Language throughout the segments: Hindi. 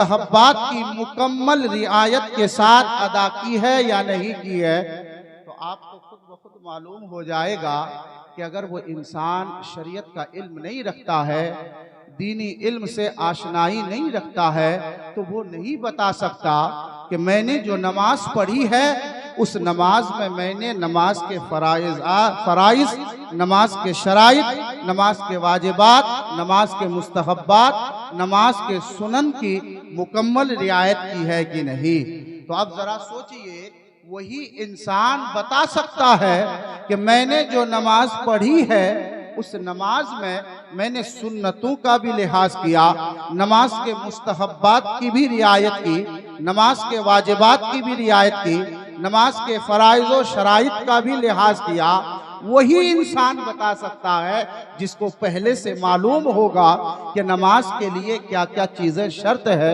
मुस्तहब्बात की मुकम्मल रिआयत के साथ अदा की है या नहीं की है, तो आपको खुद ब खुद मालूम हो जाएगा कि अगर वो इंसान शरीयत का इल्म नहीं रखता है, दीनी इल्म से आशनाई नहीं रखता है, तो वो नहीं बता सकता कि मैंने जो नमाज पढ़ी है उस नमाज में मैंने नमाज के फ़राइज़, नमाज के शराइत, नमाज के वाजिबात, नमाज के मुस्तहब्बात, नमाज के सुनन की मुकम्मल रियायत की है कि नहीं। तो आप जरा सोचिए, वही इंसान बता सकता है कि मैंने जो नमाज पढ़ी है उस नमाज में मैंने सुन्नतों का भी लिहाज किया, नमाज के मुस्तहब्बात की भी रियायत की, नमाज के वाजिबात की भी रियायत की, नमाज के फ़राइज़ व शराइत का भी लिहाज किया। वही इंसान बता सकता है जिसको पहले से मालूम होगा कि नमाज के लिए क्या क्या चीज़ें शर्त है,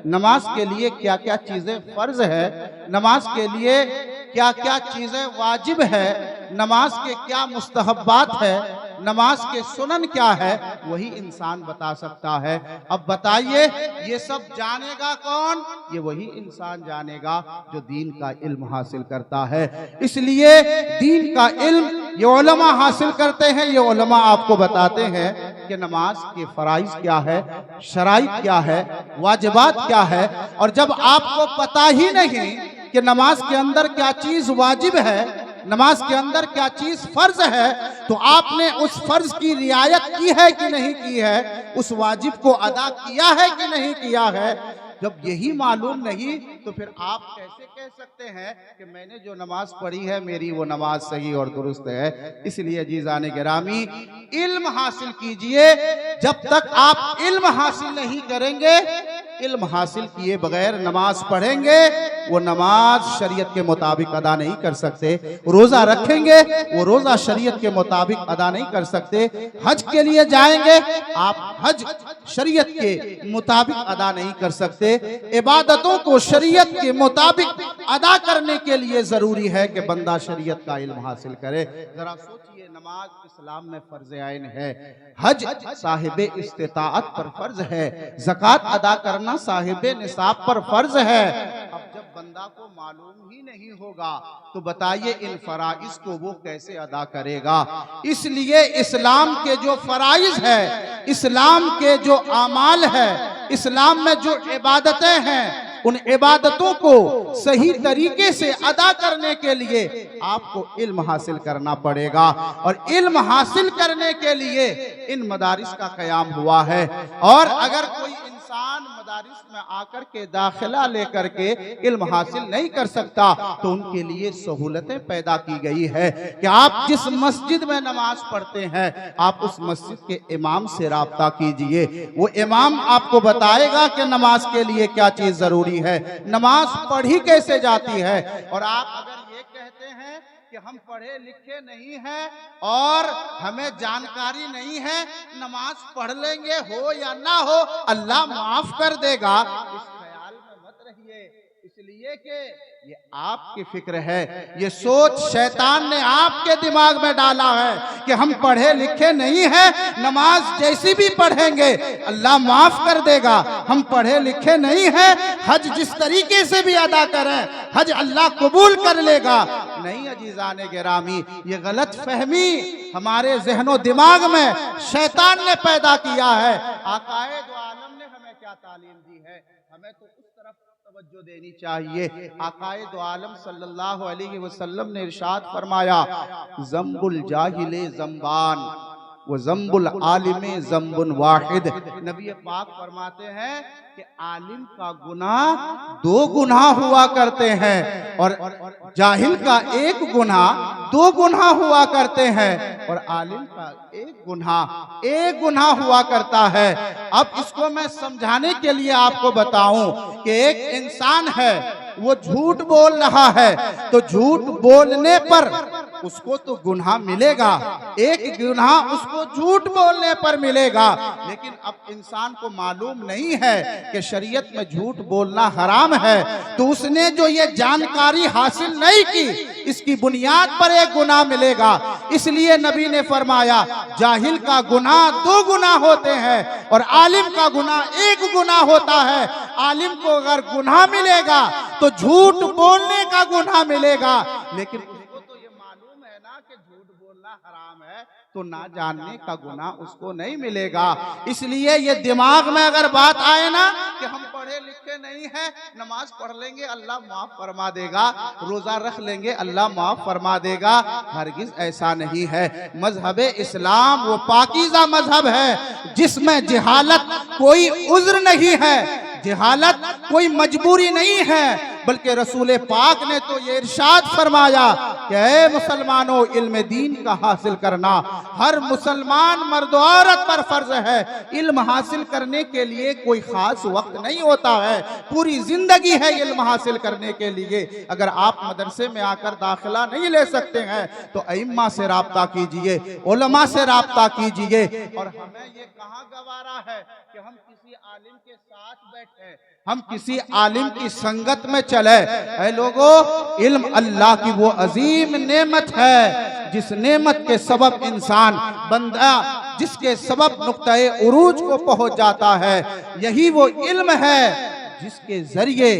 नमाज के लिए क्या क्या चीज़ें फ़र्ज है, नमाज के लिए क्या क्या चीज़ें वाजिब है, नमाज के क्या मुस्तहब्बात है, नमाज के सुनन क्या है, वही इंसान बता सकता है। अब बताइए, ये सब जानेगा कौन? ये वही इंसान जानेगा जो दीन का इल्म हासिल करता है। इसलिए दीन का इल्म ये उलमा हासिल करते हैं, ये उलमा आपको बताते हैं कि नमाज के फ़राइज़ क्या है, शराइत क्या है, वाजिबात क्या है। और जब आपको पता ही नहीं कि नमाज के अंदर क्या चीज़ वाजिब है, नमाज के अंदर क्या चीज़ फ़र्ज है, तो आपने उस फ़र्ज की रियायत की है कि नहीं की है, उस वाजिब को अदा किया है कि नहीं किया है। जब यही मालूम नहीं तो फिर आप कैसे कह सकते हैं कि मैंने जो नमाज पढ़ी है मेरी वो नमाज सही और दुरुस्त है। इसलिए अजीज़ान गिरामी, इल्म हासिल कीजिए। जब तक आप इल्म हासिल नहीं करेंगे, इल्म हासिल किए बगैर नमाज पढ़ेंगे, वो नमाज शरीयत के मुताबिक अदा नहीं कर सकते। रोज़ा रखेंगे, वो रोज़ा शरीयत के मुताबिक अदा नहीं कर सकते। हज के लिए जाएंगे, आप हज शरीयत के मुताबिक अदा नहीं कर सकते। इबादतों को शरीयत के मुताबिक अदा करने के लिए ज़रूरी है कि बंदा शरीयत का इल्म हासिल करे। ज़रा सोचिए, नमाज इस्लाम में फ़र्ज़ आइन है, हज साहिब इस्तिताअत पर फ़र्ज़ है, ज़कात अदा करना साहिब निसाब पर फ़र्ज़ है। अब जब बंदा को मालूम ही नहीं होगा तो बताइए इन फ़राइज़ को वो कैसे अदा करेगा। इसलिए इस्लाम के जो फ़राइज़ है, इस्लाम के जो आमाल है, इस्लाम में जो इबादतें हैं, उन इबादतों को सही तरीके से अदा करने के लिए आपको इल्म हासिल करना पड़ेगा। और इल्म हासिल करने के लिए इन मदारिस का क़याम हुआ है। और अगर कोई इंसान मदारिस में आकर के दाखिला लेकर के इल्म हासिल नहीं कर सकता तो उनके लिए सहूलतें पैदा की गई है कि आप जिस मस्जिद में नमाज पढ़ते हैं, आप उस मस्जिद के इमाम से राब्ता कीजिए। वो इमाम आपको बताएगा कि नमाज के लिए क्या चीज़ ज़रूरी है, नमाज पढ़ी कैसे जाती है। और आप अगर ये कहते हैं कि हम पढ़े लिखे नहीं हैं और हमें जानकारी नहीं है, नमाज पढ़ लेंगे हो या ना हो अल्लाह माफ कर देगा, इस ख्याल में मत रहिए। इसलिए कि ये आपकी फिक्र है, ये सोच शैतान ने आपके दिमाग में डाला है कि हम पढ़े लिखे नहीं हैं, नमाज जैसी भी पढ़ेंगे अल्लाह माफ कर देगा। हम पढ़े लिखे नहीं हैं, हज जिस तरीके से भी अदा करें हज अल्लाह कबूल कर लेगा। नहीं अजीज़ान गिरामी, ये गलत फहमी हमारे ज़हनो दिमाग में शैतान ने पैदा किया है। आकाए दो आलम ने हमें क्या तालीम दी है, हमें तो उस तरफ तवज्जो देनी चाहिए। आकाए दो आलम सल्लल्लाहु अलैहि वसल्लम ने इरशाद फरमाया, ज़म्बुल जाहिले ज़म्बान वो ज़म्बुल आलिमे ज़म्बुन वाहिद। नबी पाक फरमाते हैं कि आलिम का गुनाह 2 गुनाह हुआ करते हैं और जाहिल का 1 गुनाह 2 गुनाह हुआ करते हैं और आलिम का 1 गुनाह हुआ करता है। अब इसको मैं समझाने के लिए आपको बताऊं कि एक इंसान है, वो झूठ बोल रहा है, तो झूठ बोलने पर उसको तो गुनाह मिलेगा, 1 गुनाह उसको झूठ बोलने पर मिलेगा। लेकिन अब इंसान को मालूम नहीं है कि शरीयत में झूठ बोलना हराम है, तो उसने जो ये जानकारी हासिल नहीं की, इसकी बुनियाद पर 1 गुनाह मिलेगा। इसलिए नबी ने फरमाया, जाहिल का गुनाह 2 गुनाह होते हैं और आलिम का गुनाह 1 गुनाह होता है। आलिम को अगर गुनाह मिलेगा तो झूठ बोलने का गुनाह मिलेगा, लेकिन उसको तो ये मालूम है ना कि झूठ बोलना हराम है, तो ना जानने का गुनाह उसको नहीं मिलेगा। इसलिए ये दिमाग में अगर बात आए ना कि हम पढ़े लिखे नहीं हैं, नमाज पढ़ लेंगे अल्लाह माफ फरमा देगा, रोजा रख लेंगे अल्लाह माफ फरमा देगा, हरगिज ऐसा नहीं है। मजहबे इस्लाम वो पाकीज़ा मजहब है जिसमें जहालत कोई उज्र नहीं है, जहालत कोई मजबूरी नहीं है, बल्कि रसूल पाक ने तो ये इरशाद फरमाया कि ऐ मुसलमानों, इल्म दीन का हासिल करना हर मुसलमान मर्द औरत पर फर्ज है। इल्म हासिल करने के लिए कोई खास वक्त नहीं होता है, पूरी जिंदगी है इल्म हासिल करने के लिए। अगर आप मदरसे में आकर दाखिला नहीं ले सकते हैं तो अइम्मा से राब्ता कीजिए, उलमा से राब्ता कीजिए। और हमें ये कहाँ गवारा है कि हम किसी आलिम के साथ बैठे, हम किसी आलिम की संगत में चले। ऐ लोगों, इल्म अल्लाह की वो अजीम नेमत है जिस नेमत के सबब इंसान बंदा, जिसके सबब नुक्ते उरूज को पहुंच जाता है। यही वो इल्म है जिसके जरिए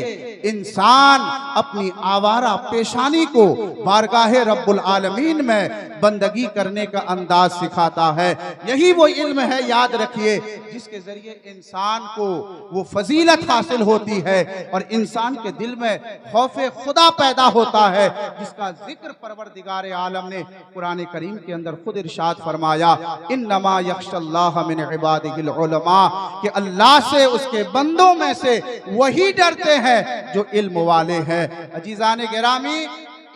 इंसान अपनी आवारा पेशानी को बारगाहे रब्बुल आलमीन में बंदगी करने का अंदाज सिखाता है। यही वो इल्म है, याद रखिए, जिसके जरिए इंसान को वो फजीलत हासिल होती है और इंसान के दिल में खौफे खुदा पैदा होता है, जिसका जिक्र परवरदिगार आलम ने कुरान करीम के अंदर खुद इरशाद फरमाया, इन्नमा यख्शल्लाह मिन इबादिहिल उलमा, कि अल्लाह से उसके बंदों में से वही डरते हैं जो इल्म वाले हैं। अजीजान गिरामी,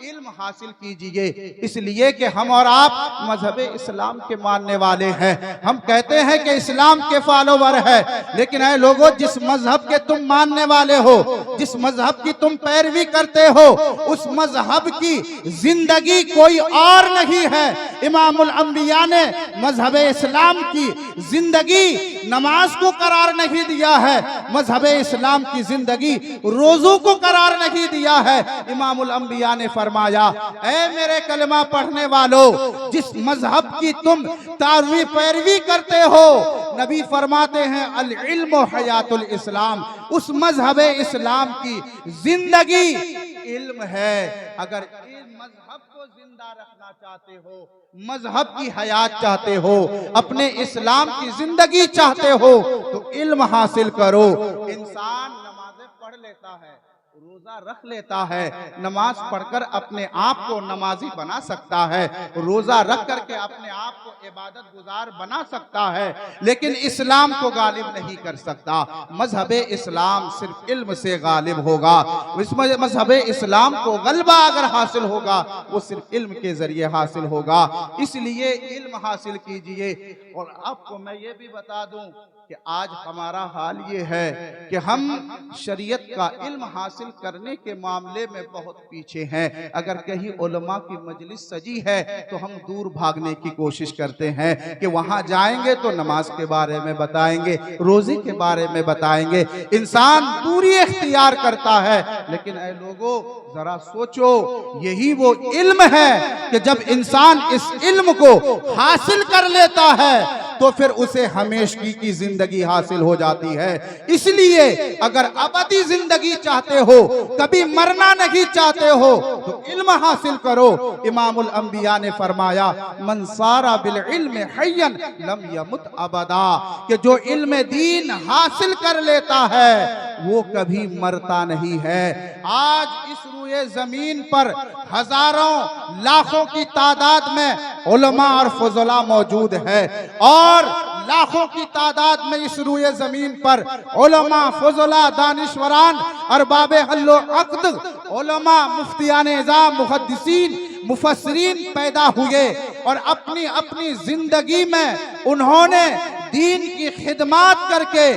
इल्म हासिल कीजिए, इसलिए कि हम और आप मजहब इस्लाम के मानने वाले हैं। हम कहते हैं कि इस्लाम के फॉलोवर है, लेकिन ऐ लोगों, जिस मजहब के तुम मानने वाले हो, जिस मजहब की तुम पैरवी करते हो, उस मजहब की जिंदगी कोई और नहीं है। इमामुल अंबिया ने मजहब इस्लाम की जिंदगी नमाज को करार नहीं दिया है, मजहब इस्लाम की जिंदगी रोजों को करार नहीं दिया है। इमामुल अंबिया ने फरमाया, ऐ मेरे कलमा पढ़ने वालों, जिस मजहब की तुम तारवी पैरवी करते हो, नबी फरमाते हैं अल इल्म हयातुल इस्लाम, उस मजहब इस्लाम की जिंदगी इल्म है। अगर मजहब को जिंदा रखना चाहते हो, मजहब की हयात चाहते हो, अपने इस्लाम की जिंदगी चाहते हो, तो इल्म हासिल करो। इंसान नमाजें पढ़ लेता है, रोजा रख लेता है, नमाज पढ़कर अपने आप को नमाजी बना सकता है, रोजा रख करके अपने आप को इबादत गुजार बना सकता है, लेकिन इस्लाम को गालिब नहीं कर सकता। मजहब इस्लाम सिर्फ इल्म से गालिब होगा। इस मजहब इस्लाम को गलबा अगर हासिल होगा, वो सिर्फ इल्म के जरिए हासिल होगा। इसलिए इल्म हासिल कीजिए। और आपको मैं ये भी बता दूं कि आज हमारा हाल ये है कि हम शरीयत का इल्म हासिल करने के मामले में बहुत पीछे हैं। अगर कहीं उलमा की मजलिस सजी है तो हम दूर भागने की कोशिश करते हैं कि वहां जाएंगे तो नमाज के बारे में बताएंगे, रोजे के बारे में बताएंगे। इंसान दूरी इख्तियार करता है, लेकिन ऐ लोगों, जरा सोचो, यही वो इल्म है कि जब इंसान इस इल्म को हासिल कर लेता है तो फिर उसे हमेशगी की जिंदगी हासिल हो जाती है। इसलिए अगर अबदी जिंदगी चाहते हो, कभी मरना नहीं चाहते हो, तो इल्म हासिल करो। इमामुल अंबिया ने फरमाया, मन सारा बिल इल्म हय्यन लम यमुत अबदा, कि जो इल्म दीन हासिल कर लेता है वो कभी मरता नहीं है। आज इस रूए जमीन पर हजारों लाखों की तादाद में उलमा और फुजला मौजूद है, और लाखों की तादाद में इस रूए जमीन पर उलमा, फुजला, दानिशवरान, अरबाब हल्लो अक्द, उलमा, मुफ्तियान निज़ाम, मुहद्दिसीन, मुफस्सिरीन पैदा हुए और अपनी अपनी जिंदगी में उन्होंने दीन की खिदमत करके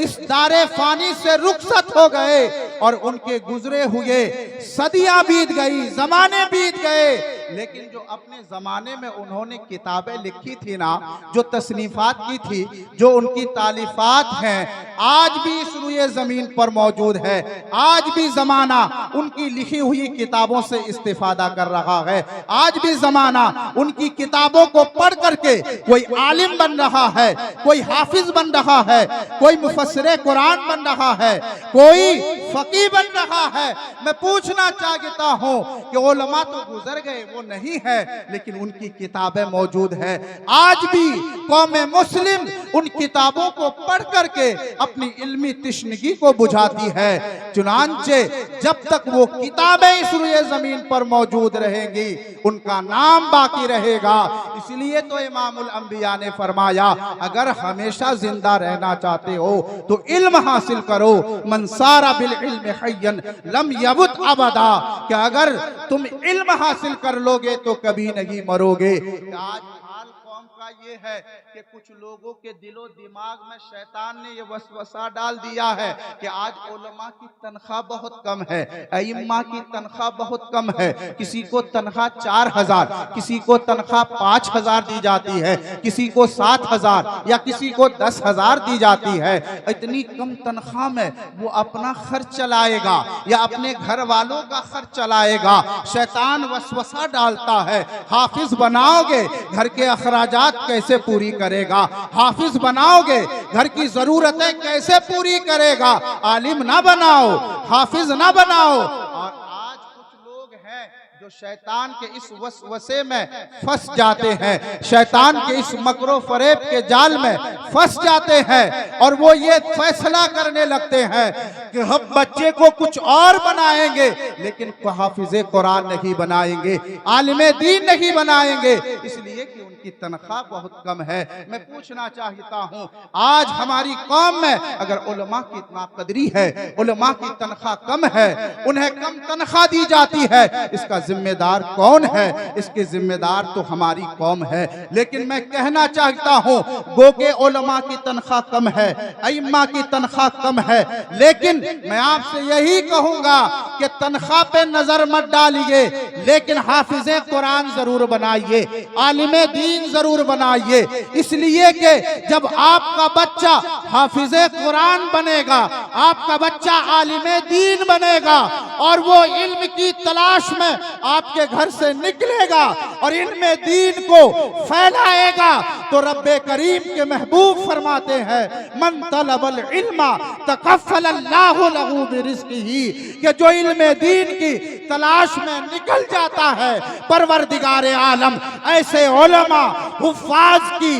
इस दारे फानी से रुखसत हो गए और उनके गुजरे हुए सदियां बीत गई, जमाने बीत गए, लेकिन जो अपने जमाने में उन्होंने किताबें लिखी थी ना, जो तसनीफात की थी, जो उनकी तालीफात हैं, आज भी इस रुए जमीन पर मौजूद है। आज भी जमाना उनकी लिखी हुई किताबों से इस्तेफादा कर रहा है। आज भी जमाना उनकी किताबों को पढ़ करके कोई आलिम बन रहा है, कोई हाफिज बन रहा है, कोई मुफस्सिरे कुरान बन रहा है, कोई फकीह बन रहा है। मैं पूछना चाहता हूं कि उलमा तो गुजर गए, वो नहीं है, लेकिन उनकी किताबें मौजूद है। आज भी कौम मुस्लिम उन किताबों को पढ़ करके अपनी इल्मी तिश्नगी को बुझाती है। चुनांचे जब तक वो किताबें इस रुए जमीन पर मौजूद रहेंगी, उनका नाम बाकी रहेगा। इसलिए तो इमामुल अंबिया ने फरमाया, अगर हमेशा जिंदा रहना चाहते हो तो इल्म हासिल करो। मन सारा बिल इल्म हय्यन लम यमुत अबदा, कि अगर तुम इल्म हासिल कर लोगे तो कभी नहीं मरोगे। आज हाल कौम का ये है कि कुछ लोगों के दिलो दिमाग में शैतान ने ये वसवसा डाल दिया है कि आज उलमा की तनख्वाह बहुत कम है, अइम्मा की तनख्वाह बहुत कम है। किसी को तनख्वाह 4,000, किसी को तनख्वाह 5,000 दी जाती है, किसी को 7,000 या किसी को 10,000 दी जाती है। इतनी कम तनख्वाह में वो अपना खर्च चलाएगा या अपने घर वालों का खर्च चलाएगा। शैतान वसवसा डालता है, हाफिज बनाओगे घर के अखराजात कैसे पूरी करेगा, हाफिज बनाओगे घर की जरूरतें कैसे पूरी करेगा। आलिम ना बनाओ, हाफिज ना बनाओ। और आज कुछ लोग हैं जो शैतान के इस वसवसे में फंस जाते हैं, शैतान के इस मकरो फरेब के जाल में फंस जाते हैं, और वो ये फैसला करने लगते हैं कि हम बच्चे को कुछ और बनाएंगे, लेकिन हाफिज़े कुरान नहीं बनाएंगे, आलिमे दीन नहीं बनाएंगे, इसलिए कि उनकी तनख्वाह बहुत कम है। मैं पूछना चाहता हूँ, आज हमारी कौम में अगर उलमा की नाकदरी है, उलमा की तनख्वाह कम है, उन्हें कम तनख्वाह दी जाती है, इसका जिम्मेदार कौन है? इसके जिम्मेदार तो हमारी कौम है। लेकिन मैं कहना चाहता हूँ, गो के उलमा की तनख्वाह कम है, अइम्मा की तनख्वाह कम है, लेकिन मैं आपसे यही कहूंगा कि तनख्वाह पे नजर मत डालिए, लेकिन हाफिज़े कुरान जरूर बनाइए, आलिमे दीन जरूर बनाइए। इसलिए कि जब आपका बच्चा हाफिज़े कुरान बनेगा, आपका बच्चा आलिमे दीन बनेगा और वो इल्म की तलाश में आपके घर से निकलेगा और इल्म दीन को फैलाएगा, तो रब्बे करीम के महबूब फरमाते हैं, मन तलबल इल्मा तकफ़ल अल्लाहु लहू बिरिज़्क़िही, कि जो इल्म दीन की तलाश में निकल जाता है, परवरदिगारे आलम ऐसे उलमा हुफ़ाज़ की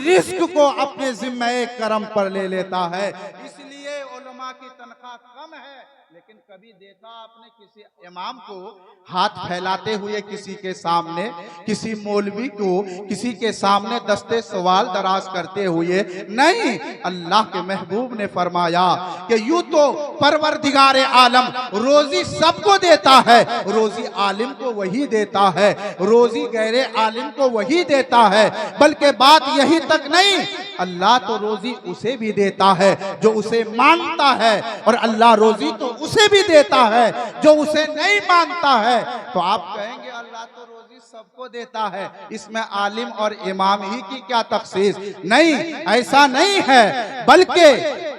रिज़्क़ को अपने ज़िम्मे करम पर ले लेता है। इसलिए उलमा की तनख्वाह कम है, लेकिन कभी देखा आपने किसी इमाम को हाथ फैलाते हुए किसी के सामने, किसी मौलवी को किसी के सामने दस्ते सवाल दराज करते हुए? नहीं। अल्लाह के महबूब ने फरमाया कि यूं तो परवरदिगारे आलम रोजी सबको देता है, रोजी आलिम को वही देता है, रोजी गैरे आलिम को वही देता है। बल्कि बात यही तक नहीं, अल्लाह तो रोजी उसे भी देता है जो उसे मानता है, और अल्लाह रोजी तो उसे भी देता है जो उसे नहीं मानता है। तो आप कहेंगे अल्लाह तो रोजी सबको देता है, इसमें आलिम और इमाम ही की क्या तखसीस? नहीं, ऐसा नहीं है, बल्कि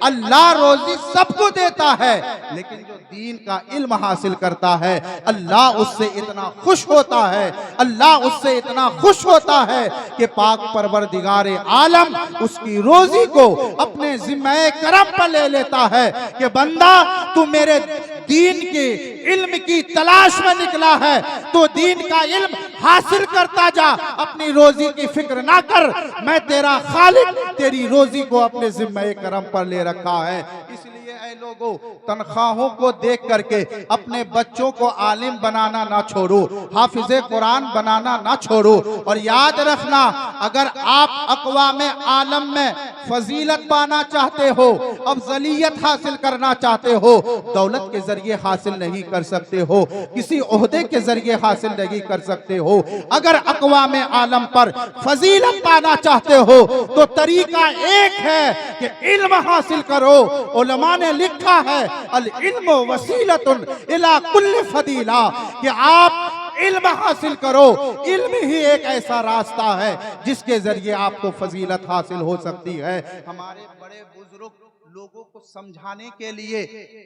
अल्लाह रोजी सबको देता है, लेकिन जो दीन का इल्म हासिल करता है, अल्लाह उससे इतना खुश होता है, अल्लाह उससे इतना खुश होता है कि पाक परवरदिगारे आलम उसकी रोजी को अपने जिम्मे करम पर ले लेता है कि बंदा तू मेरे दीन के इल्म की तलाश में निकला है, तो दीन का इल्म हासिल करता जा, अपनी रोजी की फिक्र ना कर, मैं तेरा खालिक तेरी रोजी को अपने जिम्मे करम पर ले रखा है। इसलिए ऐ लोगों, तनख्वाहों को देख करके अपने बच्चों को आलिम बनाना ना छोड़ो, हाफिज़े कुरान बनाना ना छोड़ो। और याद रखना, अगर आप अक़वाम आलम में फजीलत पाना चाहते हो, अफजलियत हासिल करना चाहते हो, दौलत के जरिए हासिल नहीं कर सकते हो, किसी ओहदे के जरिए हासिल नहीं कर सकते हो। अगर अक़वाम आलम पर फजीलत पाना चाहते हो तो तरीका एक है कि इल्म हासिल करो। उलमा ने लिखा है अल इल्म वसीलतुन इला कुल्ल फदीला, कि आप इल्म हासिल करो। इल्म ही एक ऐसा रास्ता है जिसके जरिए आपको फजीलत हासिल हो सकती है। हमारे बड़े बुजुर्ग लोगों को समझाने के लिए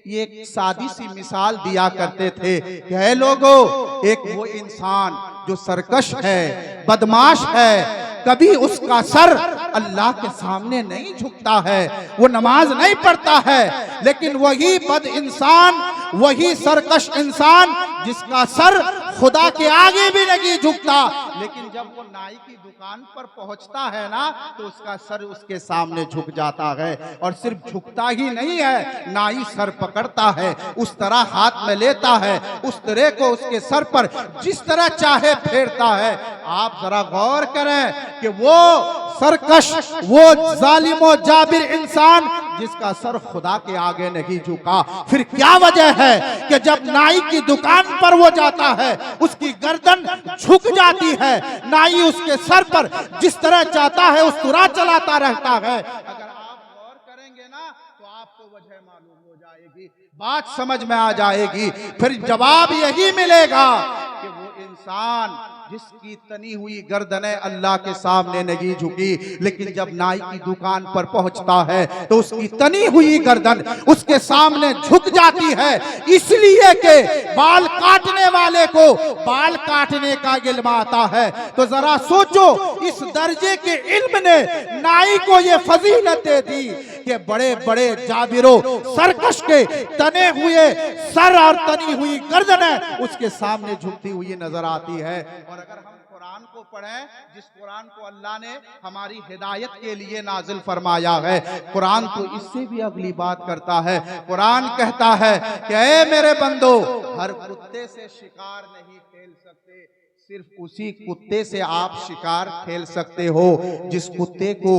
ये एक सादी सी मिसाल दिया करते थे कि है लोगों, एक वो इंसान जो सरकश है, बदमाश है, कभी उसका सर अल्लाह के सामने नहीं झुकता है, वो नमाज नहीं पढ़ता है, लेकिन वही बद इंसान, वही सरकश इंसान जिसका सर खुदा के आगे भी नहीं झुकता, लेकिन जब वो नाई की दुकान पर पहुंचता है ना तो उसका सर उसके सामने झुक जाता है। और सिर्फ झुकता ही नहीं है, नाई सर पकड़ता है, उस तरह हाथ में लेता है, उस तरह को उसके सर पर जिस तरह चाहे फेरता है। आप जरा गौर करें कि वो सरकश, वो जालिम जाबिर इंसान जिसका सर खुदा के आगे नहीं झुका, फिर क्या वजह है कि जब नाई की दुकान पर वो जाता है उसकी गर्दन झुक जाती है, नाई उसके सर पर जिस तरह चाहता है उस तरह चलाता रहता है। अगर आप गौर करेंगे ना तो आपको वजह मालूम हो जाएगी, बात समझ में आ जाएगी। फिर जवाब यही मिलेगा कि वो इंसान जिसकी तनी हुई गर्दनें अल्लाह के सामने नहीं झुकी, लेकिन जब नाई की दुकान पर पहुंचता है तो उसकी तनी हुई गर्दन उसके सामने झुक जाती है, इसलिए कि बाल काटने वाले को बाल काटने का इल्म आता है। तो जरा सोचो, इस दर्जे के इल्म ने नाई को ये फजीलत दे दी कि बड़े बड़े जाबिरों सरकश के तने हुए सर और तनी हुई गर्दनें उसके सामने झुकती हुई नजर आती है। और अगर हम कुरान को पढ़ें, जिस कुरान को अल्लाह ने हमारी हिदायत के लिए नाजिल फरमाया है, कुरान तो इससे भी अगली बात करता है। कुरान कहता है कि ऐ मेरे बंदो, हर कुत्ते से शिकार नहीं खेल सकते, सिर्फ उसी कुत्ते से आप शिकार खेल सकते हो जिस कुत्ते को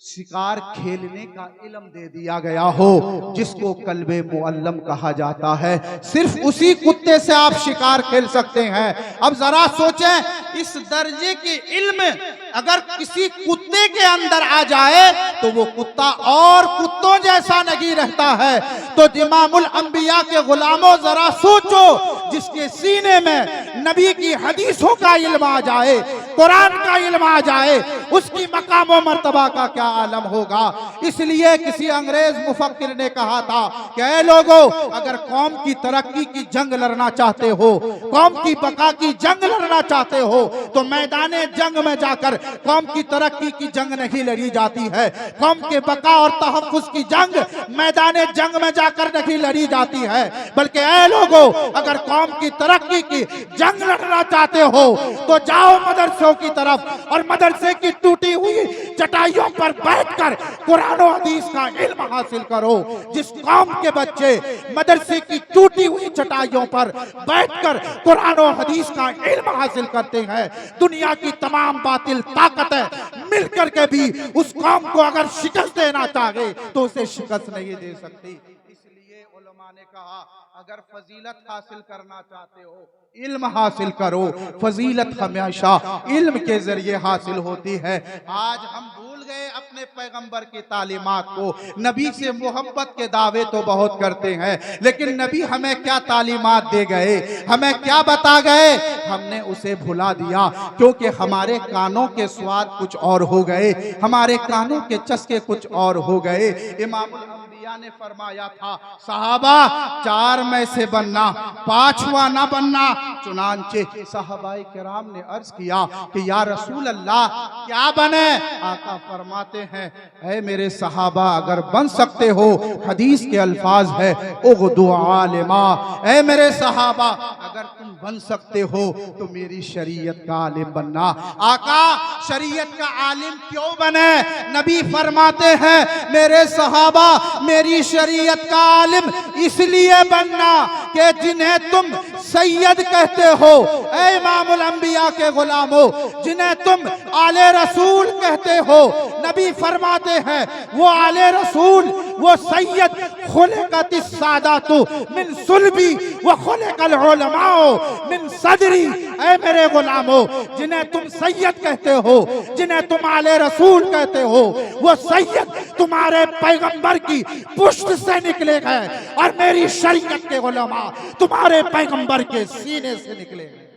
शिकार खेलने का इल्म दे दिया गया हो, जिसको कल्बे मुअल्लम कहा जाता है। सिर्फ उसी कुत्ते से आप शिकार खेल सकते हैं। अब जरा सोचें, इस दर्जे के इल्म अगर किसी कुत्ते के अंदर आ जाए तो वो कुत्ता और कुत्तों जैसा नहीं रहता है। तो इमामुल अंबिया के गुलामों, जरा सोचो, जिसके सीने में नबी की हदीसों का इल्म आ जाए, कुरान का इल्म आ जाए, उसकी मकाम व मर्तबा का क्या आलम होगा। इसलिए किसी अंग्रेज मुफक्किर ने कहा था कि ऐ लोगों, अगर कौम की तरक्की की जंग लड़ना चाहते हो, कौम की बका की जंग लड़ना चाहते हो, तो मैदाने जंग में जाकर कौम की तरक्की की जंग नहीं लड़ी जाती है। कौम के बका और तहफ्फुज की जंग मैदाने जंग में जाकर नहीं लड़ी जाती है, बल्कि ऐ लोगों, अगर कौम की तरक्की की जंग लड़ना चाहते हो तो जाओ मदरसों की तरफ और मदरसे की टूटी हुई चटाइयों पर बैठकर कुरान और हदीस का इल्म हासिल करो। जिस कौम के बच्चे मदरसे की टूटी हुई चटाइयों पर बैठकर कुरान और हदीस का इल्म हासिल करते हैं, दुनिया की तमाम बातिल ताकतें मिलकर के भी उस कौम को अगर शिकस्त देना चाहे तो उसे शिकस्त नहीं दे सकती। इसलिए उलमा ने कहा, अगर फजीलत हासिल करना चाहते हो, इल्म हासिल करो। फजीलत हमेशा इल्म के जरिए हासिल होती है। आज हम भूल गए अपने पैगंबर की तालीमात को। नबी से मोहब्बत के दावे तो बहुत करते हैं, लेकिन नबी हमें क्या तालीमात दे गए, हमें क्या बता गए, हमने उसे भुला दिया, क्योंकि हमारे कानों के स्वाद कुछ और हो गए, हमारे कानों के चस्के कुछ और हो गए। इमामुल अंबिया ने फरमाया था, सहाबा चार में से बनना, पांचवा ना बनना। चुनांचे सहाबाए किराम ने अर्ज किया कि या रसूल अल्लाह, क्या बने? आका फरमाते हैं, ऐ मेरे सहाबा, अगर बन सकते हो, हदीस के अल्फाज है, उग़दु आलिमा, ऐ मेरे सहाबा, अगर तुम बन सकते हो तो मेरी शरीयत का आलिम बनना। आका शरीयत का आलिम क्यों बने? नबी फरमाते हैं, मेरे सहाबा, मेरी शरीयत का आलिम इसलिए बनना कि जिन्हें तुम सैयद कहते हो, ऐ इमामुल अंबिया के गुलामों, जिन्हें तुम आले रसूल कहते हो, नबी फरमाते हैं वो आले रसूल, वो सैयद खुलिकतिस सादातु मिन सुल्बी व खुलिकल उलमाओ मिन सदरी। ऐ मेरे गुलामों, जिन्हें तुम सैयद कहते हो, जिन्हें तुम आले रसूल कहते हो, वो सैयद तुम्हारे पैगंबर की पुष्ट से निकले गए और मेरी शरीयत के उलमा तुम्हारे पैगंबर के सीने से निकले गए।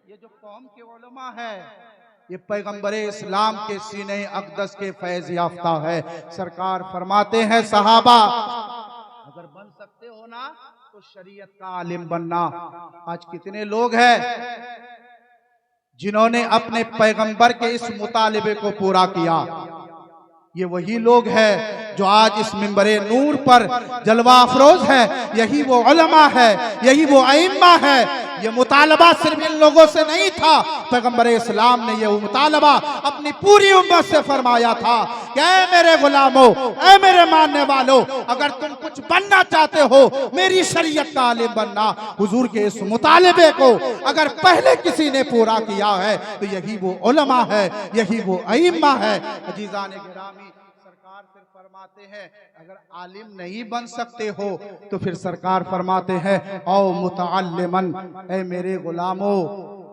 ये जो कौम के उलमा है, ये पैगंबर इस्लाम के सीने अक़दस के फैज़ याफ्ता है। सरकार फरमाते हैं सहाबा अगर बन सकते हो ना तो शरीयत का आलिम बनना। आज कितने लोग हैं जिन्होंने अपने पैगंबर के इस मुतालिबे को पूरा किया? ये वही लोग हैं जो आज इस मिंबरे नूर पर जलवा अफरोज है। यही वो उलमा है, यही वो अइम्मा है। ये मुतालबा सिर्फ इन लोगों से नहीं था, पैगंबर इस्लाम ने ये मुतालबा अपनी पूरी उम्मत से फरमाया था कि ऐ मेरे गुलामों, ऐ मेरे मानने वालों, अगर तुम कुछ बनना चाहते हो मेरी शरीयत का आलिम बनना। हुजूर के इस मुतालबे को अगर पहले किसी ने पूरा किया है तो यही वो उलमा है, यही वो अइम्मा है। अजीज़ान गिरामी, सरकार फिर फरमाते हैं अगर आलिम नहीं बन सकते हो तो फिर सरकार फरमाते हैं औ मुतअल्लिमन, ऐ मेरे गुलामों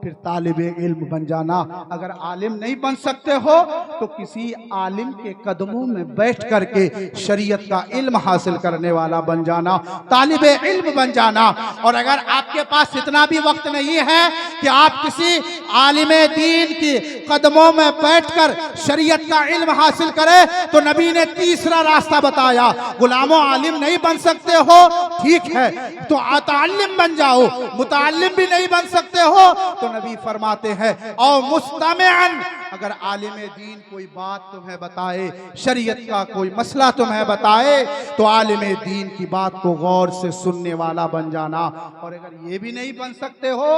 फिर तालिबे इल्म बन जाना। अगर आलिम नहीं बन सकते हो तो किसी आलिम के कदमों में बैठ करके शरीयत का इल्म हासिल करने वाला बन जाना, तालिबे इल्म बन जाना। और अगर आपके पास इतना भी वक्त नहीं है कि आप किसी आलिम दीन के कदमों में बैठकर शरीयत का इल्म हासिल करें, तो नबी ने तीसरा रास्ता बताया। गुलामों, आलिम नहीं बन सकते हो, ठीक है, तो मुतअल्लिम बन जाओ। मुतअल्लिम भी नहीं बन सकते हो तो नबी फरमाते हैं और मुस्तमिअन, अगर आलिम दीन कोई बात तुम्हें बताए, शरीयत का कोई मसला तुम्हें बताए, तो आलिम दीन की बात को गौर से सुनने वाला बन जाना। और अगर ये भी नहीं बन सकते हो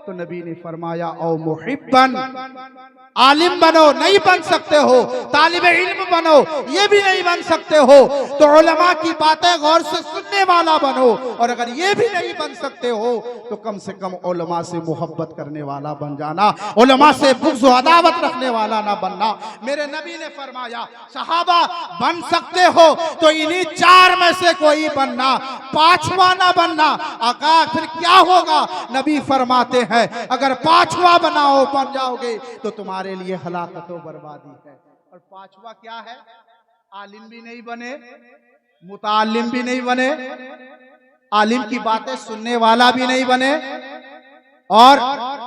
तो नबी ने फरमाया औ मुहिब्बन, आलिम बनो, नहीं बन सकते हो, तालिबे इल्म बनो, ये भी नहीं बन सकते हो तो उलमा की बातें गौर से सुनने वाला बनो। और अगर ये भी नहीं बन सकते हो तो कम से कम उलमा से मोहब्बत करने वाला बन जाना, उलमा से बुग़्ज़ व अदावत रखने वाला ना बनना। मेरे नबी ने फरमाया सहाबा बन सकते हो तो इन्हीं चार में से कोई बनना, पांचवा ना बनना। आका फिर क्या होगा? नबी फरमाते हैं अगर पांचवा बन जाओगे तो तुम्हारे लिए हलाकत व बर्बादी है। और पांचवा क्या है? आलिम भी नहीं बने, मुतअल्लिम भी नहीं बने, आलिम की बातें सुनने वाला भी नहीं बने और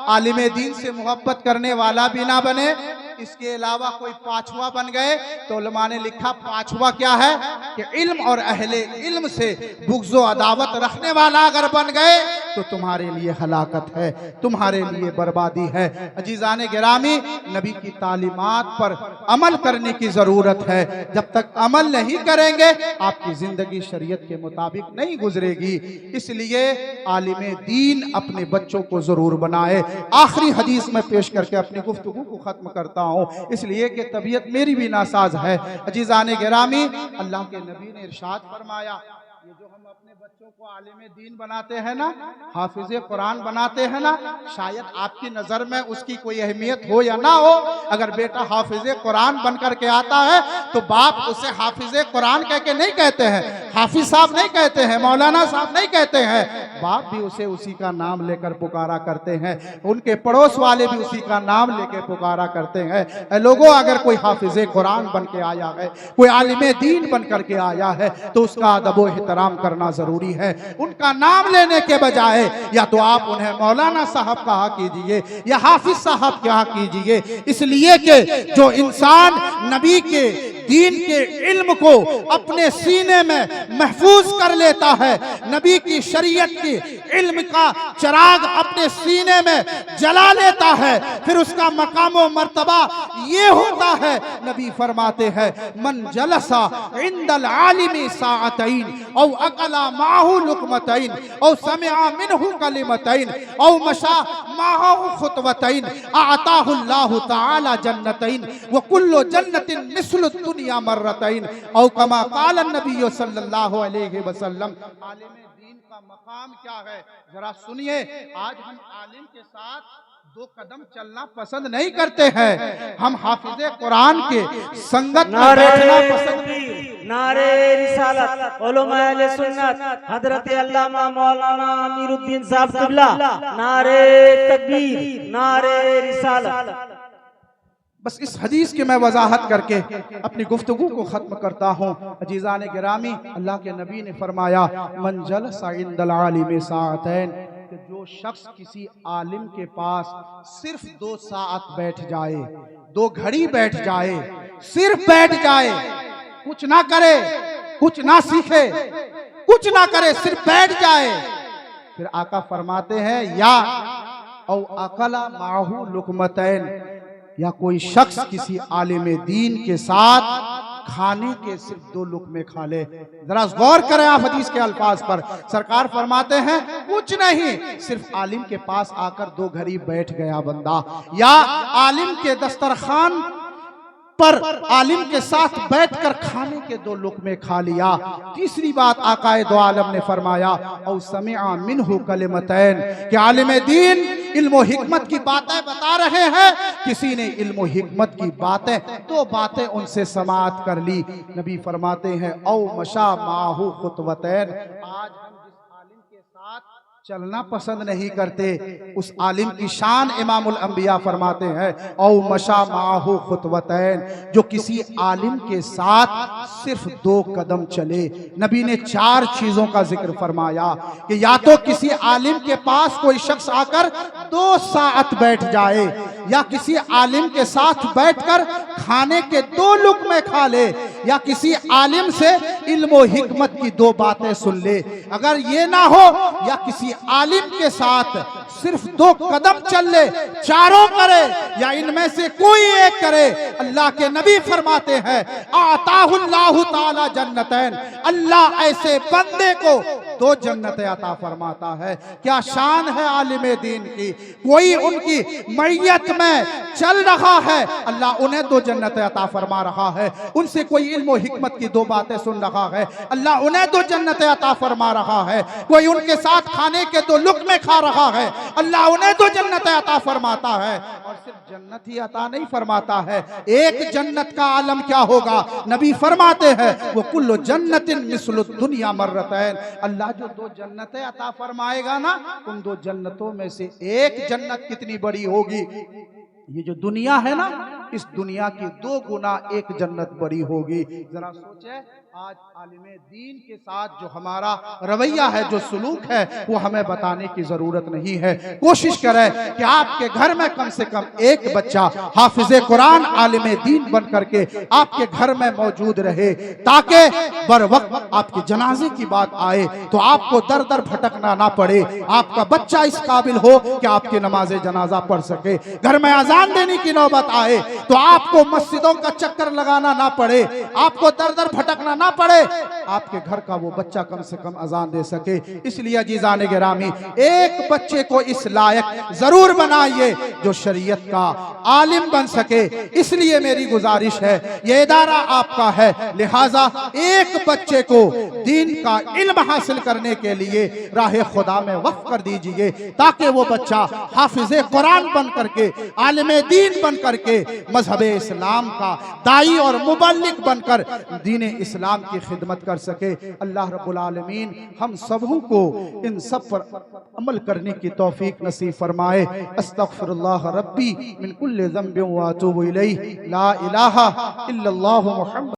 आलिम दीन से मोहब्बत करने वाला भी ना बने। इसके अलावा कोई पांचवा बन गए तो उलमा ने लिखा पांचवा क्या है कि इल्म और अहले इल्म से बुग़्ज़ व अदावत रखने वाला अगर बन गए तो तुम्हारे लिए हलाकत है, तुम्हारे लिए बर्बादी है। अजीज़ान गिरामी, नबी की तालीमात पर अमल करने की ज़रूरत है। जब तक अमल नहीं करेंगे आपकी ज़िंदगी शरीयत के मुताबिक नहीं गुजरेगी। इसलिए आलिम दीन अपने बच्चों को ज़रूर बनाए। आखिरी हदीस में पेश करके अपनी गुफ्तगू को ख़त्म करता हूँ, इसलिए कि तबीयत मेरी भी नासाज है। अजीज़ान गिरामी, अल्लाह के नबी ने इरशाद फरमाया ये जो हम अपने बच्चों को आलिम दीन बनाते हैं ना, हाफिज कुरान बनाते हैं ना, शायद आपकी नज़र में उसकी कोई अहमियत हो या ना हो। अगर बेटा हाफिज कुरान बन करके आता है तो बाप उसे हाफिज कुरान कह के नहीं कहते हैं, हाफिज साहब नहीं कहते हैं, मौलाना साहब नहीं कहते हैं। बाप भी उसे उसी का नाम लेकर पुकारा करते हैं, उनके पड़ोस वाले भी उसी का नाम लेकर पुकारा करते हैं। लोगों, अगर कोई हाफिज कुरान बन के आया है, कोई आलिम दीन बन करके आया है तो उसका अदब व एहतराम करना जरूरी है। उनका नाम लेने के बजाय या तो आप उन्हें मौलाना साहब कहा कीजिए या हाफिज साहब कहा कीजिए, इसलिए कि जो इंसान नबी के दीन के इल्म को अपने सीने में महफूज कर लेता है, नबी की शरीयत की इल्म का चिराग अपने सीने में जला लेता है, फिर उसका मकाम व मर्तबा ये होता है। नबी फरमाते हैं मन जलसा इंदल आलिमी साअतैन औ अकला माहू लुकमतैन औ समिअ मिनहु कलिमतैन औ मशा माहु खुतवतैन आताहुल्लाहु तआला जन्नतैन व कुल्लु जन्नतिन मिस्लु दुनिया मर्रतैन औ कमा क़ाल नबी सल्लल्लाहु अलैहि वसल्लम। आलिम दीन का मकाम क्या है जरा सुनिए। आज हम आलिम के साथ दो कदम चलना पसंद नहीं करते हैं, हम हाफिज़े कुरान के संगत में बैठना पसंद नहीं। नारे रिसालत उलमा अहले सुन्नत हजरत अल्लामा मौलाना अमीरुद्दीन साहब क़िबला, नारे तकबीर, नारे रिसालत। बस इस हदीस की मैं वजाहत करके अपनी गुफ्तगू को खत्म करता हूँ। अजीज़ान गिरामी, अल्लाह के नबी ने फरमाया मन जलसा इंदल आलिम साअतैन, कि जो शख्स किसी आलिम के पास सिर्फ 2 साअत बैठ जाए, 2 घड़ी बैठ जाए, सिर्फ बैठ जाए, कुछ ना करे, कुछ ना सीखे, कुछ ना करे, सिर्फ बैठ जाए, फिर आका फरमाते हैं या औ अकला माहू लुकमतैन, या कोई शख्स किसी आलिम दीन के साथ खाने के सिर्फ 2 लुक़मे खा ले। जरा गौर करें आप हदीस के अल्फाज पर। सरकार फरमाते हैं कुछ नहीं, सिर्फ आलिम के पास आकर 2 घड़ी बैठ गया बंदा, या आलिम के दस्तरखान पर आलिम के साथ बैठकर खाने के 2 लुक़मे खा लिया। तीसरी बात आकाए दो आलम ने फरमाया औ समिअ मिन्हु कलिमतैन, कि आलिम दीन इल्म हिकमत की बातें बता रहे हैं, किसी ने इल्म हिकमत की बातें 2 बातें उनसे समाअत कर ली। नबी फरमाते हैं औ मशा माहू खुतवतैन, आज हम जिस आलिम के साथ चलना पसंद नहीं करते, उस आलिम की शान इमामुल अंबिया फरमाते हैं औ मशा माहू खुतवतैन, जो किसी आलिम के साथ सिर्फ 2 कदम चले। नबी ने 4 चीजों का जिक्र फरमाया कि या तो किसी आलिम के पास कोई शख्स आकर 2 साअत बैठ जाए, या किसी आलिम के साथ बैठकर खाने के 2 लुक़मे खा ले, या किसी आलिम से इल्म हिकमत की 2 बातें सुन ले। अगर ये ना हो, या किसी आलिम के साथ सिर्फ 2 कदम चल ले, चारों करे या इनमें से कोई एक करे, अल्लाह के नबी फरमाते हैं आताहुल्लाहु ताला जन्नतैन, अल्लाह ऐसे बंदे को 2 जन्नतें अता फरमाता है। क्या शान है आलिम दीन की। कोई उनकी मैयत में चल रहा है, अल्लाह उन्हें 2 जन्नतें अता फरमा रहा है। उनसे कोई इल्म हिकमत की 2 बातें सुन रहा है, अल्लाह उन्हें 2 जन्नतें अता फरमा रहा है। कोई उनके साथ खाने के 2 लुक़मे खा रहा है, अल्लाह उन्हें 2 जन्नतें अता फरमाता है। और सिर्फ जन्नत ही अता नहीं फरमाता है, एक जन्नत का आलम क्या होगा। नबी फरमाते हैं वो कुल्लु जन्नतिन मिस्लु दुनिया मर्रतैन, अल्लाह जो 2 जन्नतें अता फरमाएगा ना, उन 2 जन्नतों में से एक जन्नत कितनी बड़ी होगी। ये जो दुनिया है ना, इस दुनिया की 2 गुना एक जन्नत बड़ी होगी। जरा सोचे आज आलिमे दीन के साथ जो हमारा रवैया है, जो सलूक है, वो हमें बताने की जरूरत नहीं है। कोशिश करें कि आपके घर में कम से कम एक बच्चा हाफिज़े कुरान आलिमे दीन बन करके आपके घर में मौजूद रहे, ताकि बर वक्त आपके जनाजे की बात आए तो आपको दर दर भटकना ना पड़े। आपका बच्चा इस काबिल हो कि आपकी नमाज जनाजा पढ़ सके। घर में अजान देने की नौबत आए तो आपको मस्जिदों का चक्कर लगाना ना पड़े, आपको दर दर भटकना ना पड़े, आपके घर का वो बच्चा कम से कम अजान दे सके। इसलिए अजीज़ान गिरामी, एक बच्चे को इस लायक जरूर बनाइए जो शरीयत का आलिम बन सके। इसलिए मेरी गुजारिश है, ये इदारा आपका है, लिहाजा एक बच्चे को दीन का इल्म हासिल करने के लिए राह खुदा में वक्फ कर दीजिए, ताकि वो बच्चा हाफिज़े कुरान बन करके, आलिम दीन बन करके, मजहब इस्लाम का दाई और मुबल्लिग बनकर दीन इस्लाम की खिदमत कर सके। अल्लाह रब्बुल आलमीन हम सबों को इन सब पर अमल करने की तौफीक नसीब फरमाए। अस्तगफिरुल्लाह रब्बी मिन कुल्लि ज़ंबिन व अतूबु इलैहि, ला इलाहा इल्लल्लाहु मुहम्मद।